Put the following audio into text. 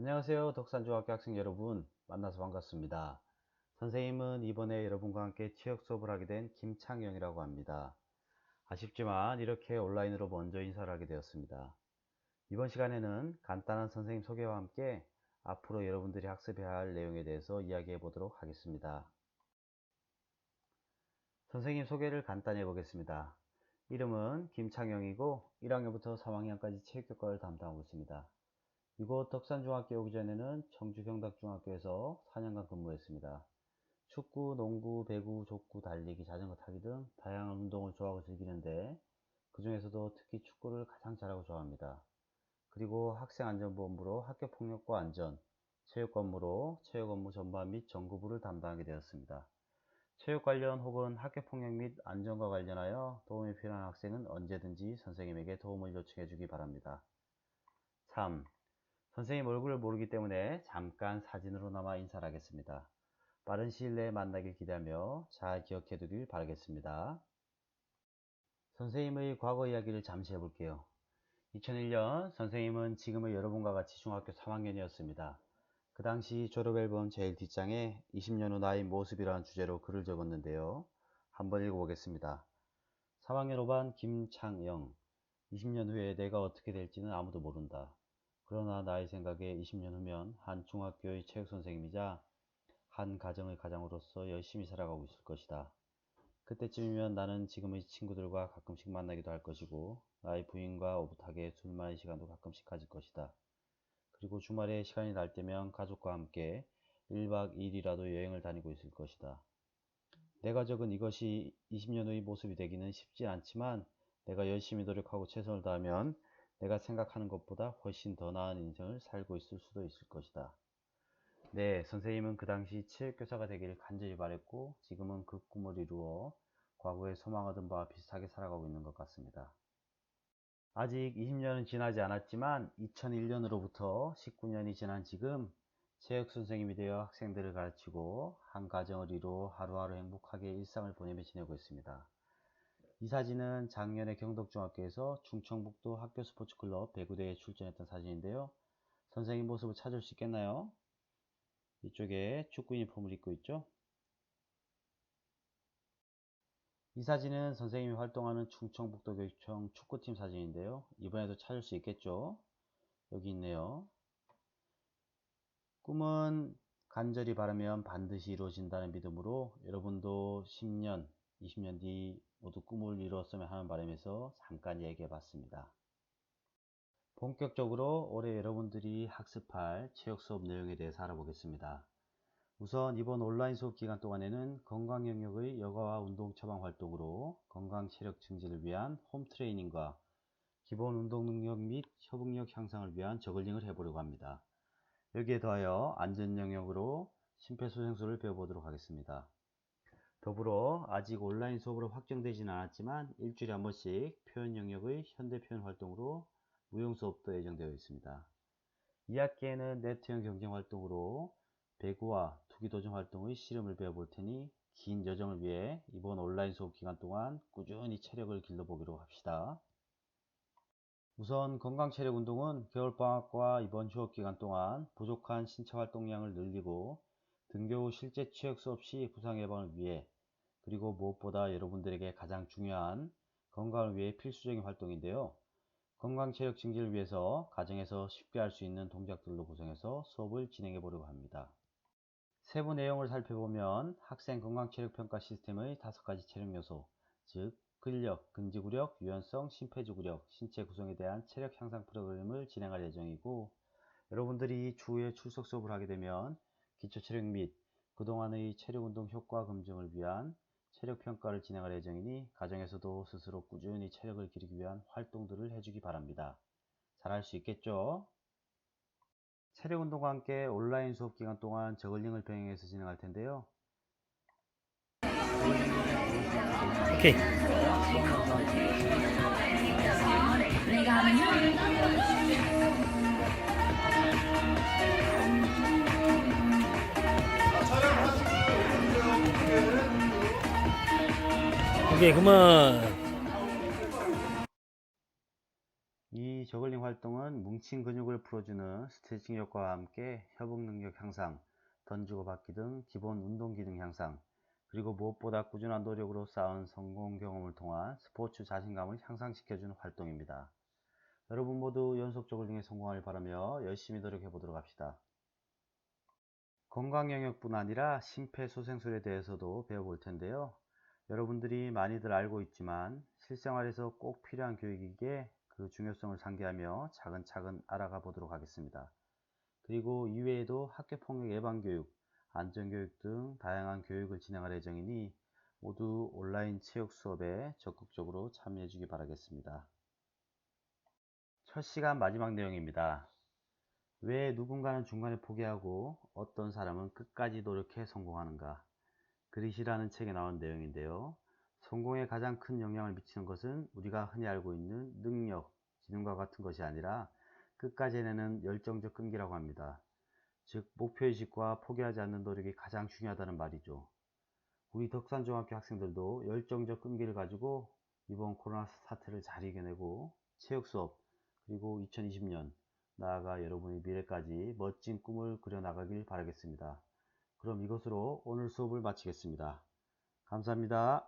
안녕하세요. 덕산중학교 학생 여러분, 만나서 반갑습니다. 선생님은 이번에 여러분과 함께 체육 수업을 하게 된 김창영이라고 합니다. 아쉽지만 이렇게 온라인으로 먼저 인사를 하게 되었습니다. 이번 시간에는 간단한 선생님 소개와 함께 앞으로 여러분들이 학습해야 할 내용에 대해서 이야기해 보도록 하겠습니다. 선생님 소개를 간단히 해보겠습니다. 이름은 김창영이고 1학년부터 3학년까지 체육교과를 담당하고 있습니다. 이곳 덕산중학교 오기 전에는 청주경덕중학교에서 4년간 근무했습니다. 축구, 농구, 배구, 족구, 달리기, 자전거 타기 등 다양한 운동을 좋아하고 즐기는데 그 중에서도 특히 축구를 가장 잘하고 좋아합니다. 그리고 학생안전본부로 학교폭력과 안전, 체육업무로 체육업무 전반 및 전구부를 담당하게 되었습니다. 체육 관련 혹은 학교폭력 및 안전과 관련하여 도움이 필요한 학생은 언제든지 선생님에게 도움을 요청해 주기 바랍니다. 3. 선생님 얼굴을 모르기 때문에 잠깐 사진으로나마 인사를 하겠습니다. 빠른 시일 내에 만나길 기대하며 잘 기억해 두길 바라겠습니다. 선생님의 과거 이야기를 잠시 해볼게요. 2001년 선생님은 지금의 여러분과 같이 중학교 3학년이었습니다. 그 당시 졸업앨범 제일 뒷장에 20년 후 나의 모습이라는 주제로 글을 적었는데요. 한번 읽어보겠습니다. 3학년 5반 김창영. 20년 후에 내가 어떻게 될지는 아무도 모른다. 그러나 나의 생각에 20년 후면 한 중학교의 체육선생님이자 한 가정의 가장으로서 열심히 살아가고 있을 것이다. 그때쯤이면 나는 지금의 친구들과 가끔씩 만나기도 할 것이고 나의 부인과 오붓하게 술 마실 시간도 가끔씩 가질 것이다. 그리고 주말에 시간이 날 때면 가족과 함께 1박 2일이라도 여행을 다니고 있을 것이다. 내가 적은 이것이 20년 후의 모습이 되기는 쉽지 않지만 내가 열심히 노력하고 최선을 다하면 내가 생각하는 것보다 훨씬 더 나은 인생을 살고 있을 수도 있을 것이다. 네, 선생님은 그 당시 체육교사가 되기를 간절히 바랬고 지금은 그 꿈을 이루어 과거에 소망하던 바와 비슷하게 살아가고 있는 것 같습니다. 아직 20년은 지나지 않았지만 2001년으로부터 19년이 지난 지금 체육선생님이 되어 학생들을 가르치고 한 가정을 이루어 하루하루 행복하게 일상을 보내며 지내고 있습니다. 이 사진은 작년에 경덕중학교에서 충청북도 학교 스포츠클럽 배구대회에 출전했던 사진인데요. 선생님 모습을 찾을 수 있겠나요? 이쪽에 축구 유니폼을 입고 있죠. 이 사진은 선생님이 활동하는 충청북도 교육청 축구팀 사진인데요. 이번에도 찾을 수 있겠죠. 여기 있네요. 꿈은 간절히 바라면 반드시 이루어진다는 믿음으로 여러분도 10년, 20년 뒤 모두 꿈을 이루었으면 하는 바람에서 잠깐 얘기해 봤습니다. 본격적으로 올해 여러분들이 학습할 체육 수업 내용에 대해서 알아보겠습니다. 우선 이번 온라인 수업 기간 동안에는 건강 영역의 여가와 운동 처방 활동으로 건강 체력 증진을 위한 홈 트레이닝과 기본 운동 능력 및 협응력 향상을 위한 저글링을 해보려고 합니다. 여기에 더하여 안전 영역으로 심폐소생술을 배워보도록 하겠습니다. 더불어 아직 온라인 수업으로 확정되지는 않았지만 일주일에 한 번씩 표현 영역의 현대 표현 활동으로 무용 수업도 예정되어 있습니다. 2학기에는 네트형 경쟁 활동으로 배구와 투기 도전 활동의 실험을 배워볼 테니 긴 여정을 위해 이번 온라인 수업 기간 동안 꾸준히 체력을 길러보기로 합시다. 우선 건강체력 운동은 겨울방학과 이번 휴업 기간 동안 부족한 신체 활동량을 늘리고 등교 후 실제 체육 수업 시 부상 예방을 위해 그리고 무엇보다 여러분들에게 가장 중요한 건강을 위해 필수적인 활동인데요. 건강체력 증진을 위해서 가정에서 쉽게 할 수 있는 동작들로 구성해서 수업을 진행해 보려고 합니다. 세부 내용을 살펴보면 학생 건강체력평가 시스템의 5가지 체력 요소, 즉 근력, 근지구력, 유연성, 심폐지구력, 신체 구성에 대한 체력 향상 프로그램을 진행할 예정이고 여러분들이 추후에 출석 수업을 하게 되면 기초체력 및 그동안의 체력운동 효과 검증을 위한 체력평가를 진행할 예정이니 가정에서도 스스로 꾸준히 체력을 기르기 위한 활동들을 해주기 바랍니다. 잘할 수 있겠죠? 체력운동과 함께 온라인 수업 기간 동안 저글링을 병행해서 진행할 텐데요. 오케이. 오케이, 그만. 이 이 저글링 활동은 뭉친 근육을 풀어주는 스트레칭 효과와 함께 협응 능력 향상, 던지고 받기 등 기본 운동 기능 향상, 그리고 무엇보다 꾸준한 노력으로 쌓은 성공 경험을 통한 스포츠 자신감을 향상시켜주는 활동입니다. 여러분 모두 연속 저글링에 성공하길 바라며 열심히 노력해 보도록 합시다. 건강 영역뿐 아니라 심폐소생술에 대해서도 배워볼 텐데요. 여러분들이 많이들 알고 있지만 실생활에서 꼭 필요한 교육이기에 그 중요성을 상기하며 차근차근 알아가 보도록 하겠습니다. 그리고 이외에도 학교폭력 예방교육, 안전교육 등 다양한 교육을 진행할 예정이니 모두 온라인 체육 수업에 적극적으로 참여해 주기 바라겠습니다. 첫 시간 마지막 내용입니다. 왜 누군가는 중간에 포기하고 어떤 사람은 끝까지 노력해 성공하는가? 그릿이라는 책에 나온 내용인데요. 성공에 가장 큰 영향을 미치는 것은 우리가 흔히 알고 있는 능력, 지능과 같은 것이 아니라 끝까지 해내는 열정적 끈기라고 합니다. 즉, 목표의식과 포기하지 않는 노력이 가장 중요하다는 말이죠. 우리 덕산중학교 학생들도 열정적 끈기를 가지고 이번 코로나 사태를 잘 이겨내고 체육 수업, 그리고 2020년 나아가 여러분의 미래까지 멋진 꿈을 그려나가길 바라겠습니다. 그럼 이것으로 오늘 수업을 마치겠습니다. 감사합니다.